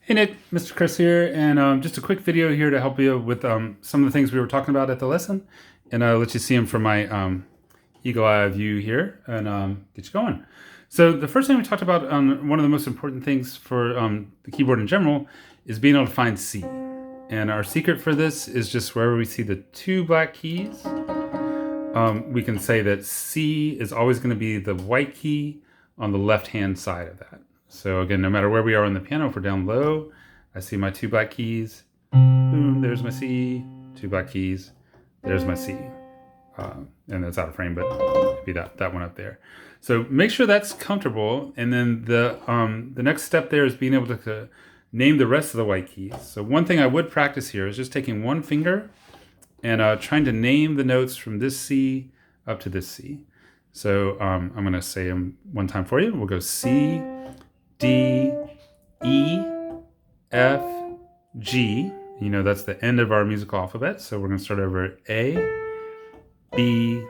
Hey Nick, Mr. Chris here, and just a quick video here to help you with some of the things we were talking about at the lesson, and let you see them from my eagle eye view here, and get you going. So the first thing we talked about, one of the most important things for the keyboard in general, is being able to find C. And our secret for this is just wherever we see the two black keys, we can say that C is always going to be the white key on the left-hand side of that. So again, no matter where we are on the piano, if we're down low, I see my two black keys. Boom, there's my C. Two black keys. There's my C. And that's out of frame, but it'd be that one up there. So make sure that's comfortable. And then the next step there is being able to name the rest of the white keys. So one thing I would practice here is just taking one finger and trying to name the notes from this C up to this C. So I'm going to say them one time for you. We'll go C, D, E, F, G. You know, that's the end of our musical alphabet. So we're going to start over at A, B,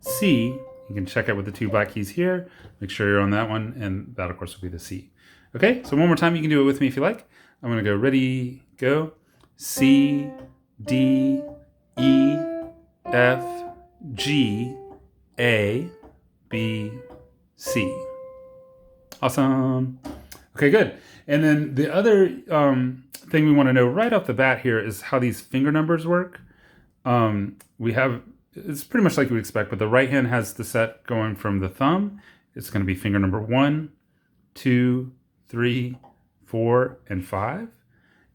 C. You can check out with the two black keys here. Make sure you're on that one. And that, of course, will be the C. Okay, so one more time. You can do it with me if you like. I'm going to go ready, go. C, D, E, F, G, A, B, C. Awesome. Okay, good. And then the other thing we want to know right off the bat here is how these finger numbers work. It's pretty much like you would expect, but the right hand has the set going from the thumb. It's going to be finger number 1, 2, 3, 4, and 5.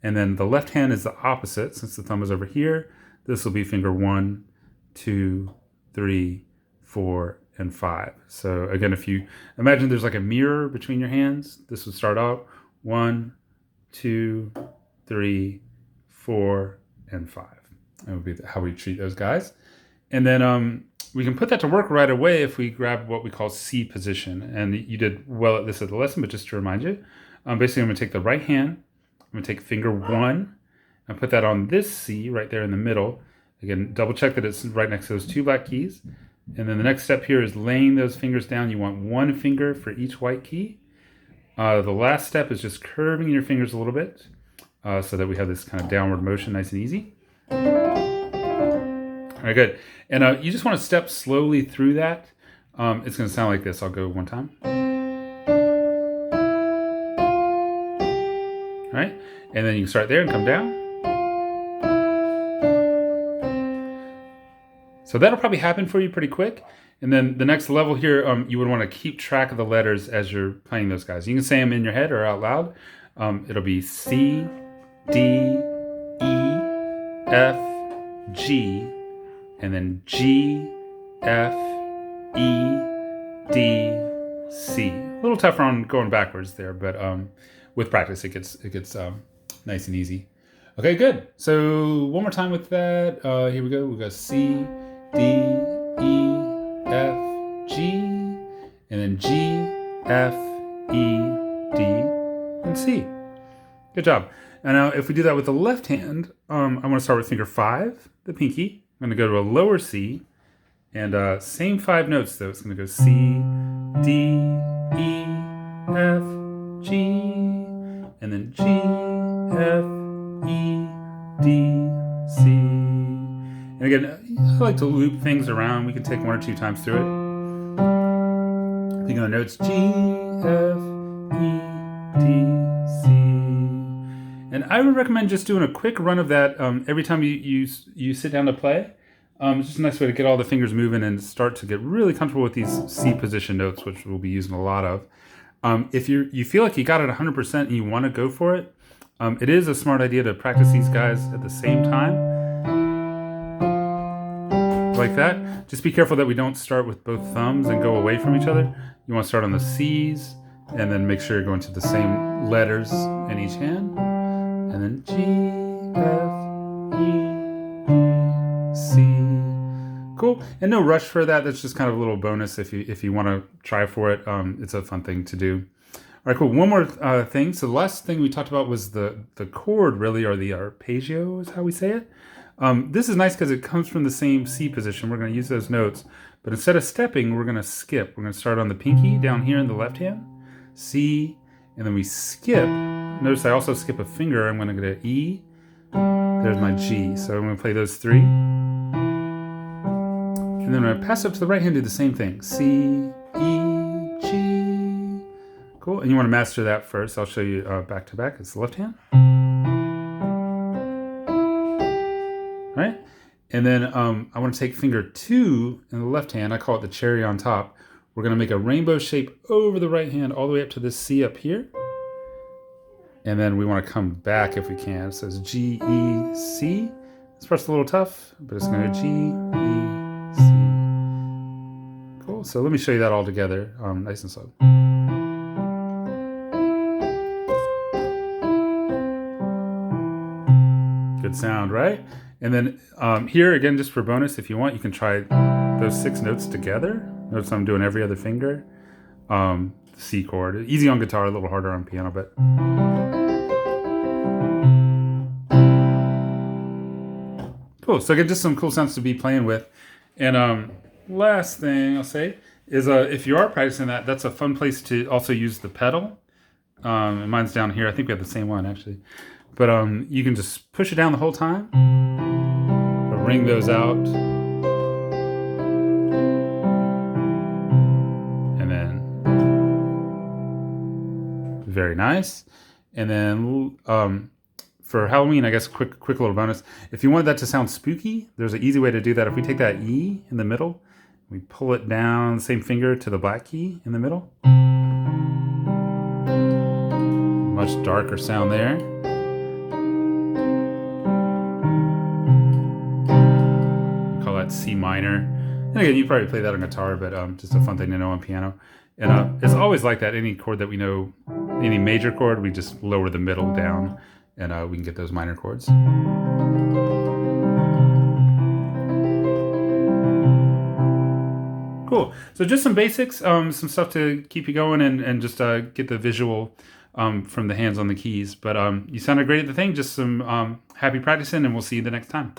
And then the left hand is the opposite. Since the thumb is over here, this will be finger 1, 2, 3, 4, and 5. So again, if you imagine there's like a mirror between your hands, this would start out 1, 2, 3, 4, and 5. That would be how we treat those guys. And then we can put that to work right away if we grab what we call C position. And you did well at this at the lesson, but just to remind you, basically I'm going to take the right hand, I'm going to take finger 1, and put that on this C right there in the middle. Again, double check that it's right next to those two black keys. And then the next step here is laying those fingers down. You want one finger for each white key. The last step is just curving your fingers a little bit so that we have this kind of downward motion, nice and easy. All right, good. And you just want to step slowly through that. It's going to sound like this. I'll go one time. All right, and then you can start there and come down. So that'll probably happen for you pretty quick. And then the next level here, you would want to keep track of the letters as you're playing those guys. You can say them in your head or out loud. It'll be C, D, E, F, G, and then G, F, E, D, C. A little tougher on going backwards there, but with practice it gets nice and easy. Okay, good. So one more time with that. Here we go. We got C, D, E, F, G, and then G, F, E, D, and C. Good job. And now if we do that with the left hand, I want to start with finger 5, the pinky. I'm going to go to a lower C, and same 5 notes though. It's going to go C, D, E, F, G, and then G, F, E, D, C. And again, I like to loop things around. We can take 1 or 2 times through it. Picking on the notes G, F, E, D, C. And I would recommend just doing a quick run of that every time you sit down to play. It's just a nice way to get all the fingers moving and start to get really comfortable with these C position notes, which we'll be using a lot of. If you feel like you got it 100% and you want to go for it, it is a smart idea to practice these guys at the same time. Like that. Just be careful that we don't start with both thumbs and go away from each other. You want to start on the C's and then make sure you're going to the same letters in each hand. And then G, F, E, D, C. Cool. And no rush for that. That's just kind of a little bonus if you want to try for it. It's a fun thing to do. All right, cool. One more thing. So the last thing we talked about was the chord, really, or the arpeggio is how we say it. This is nice because it comes from the same C position. We're going to use those notes, but instead of stepping, we're going to skip. We're going to start on the pinky down here in the left hand, C, and then we skip notice I also skip a finger. I'm going to go to E. There's my G. So I'm going to play those three. And then when I pass up to the right hand, do the same thing. C, E, G. Cool. And you want to master that first. I'll show you back to back. It's the left hand. All right. And then I want to take finger 2 in the left hand. I call it the cherry on top. We're going to make a rainbow shape over the right hand all the way up to this C up here. And then we want to come back if we can. So it's G, E, C. This part's a little tough, but it's going to G, E, C. Cool. So let me show you that all together, nice and slow. Good sound, right? And then here, again, just for bonus, if you want, you can try those 6 notes together. Notice I'm doing every other finger. C chord. Easy on guitar, a little harder on piano, but... Cool. So again, just some cool sounds to be playing with. And last thing I'll say is if you are practicing that, that's a fun place to also use the pedal. And mine's down here. I think we have the same one, actually. But you can just push it down the whole time. Ring those out. And then very nice. And then for Halloween, I guess quick little bonus. If you want that to sound spooky, there's an easy way to do that. If we take that E in the middle, we pull it down, same finger to the black key in the middle. Much darker sound there. C minor. And again, you probably play that on guitar, but just a fun thing to know on piano. And it's always like that. Any chord that we know, any major chord, we just lower the middle down, and we can get those minor chords. Cool. So just some basics, some stuff to keep you going and just get the visual from the hands on the keys. But you sounded great at the thing. Just some happy practicing, and we'll see you the next time.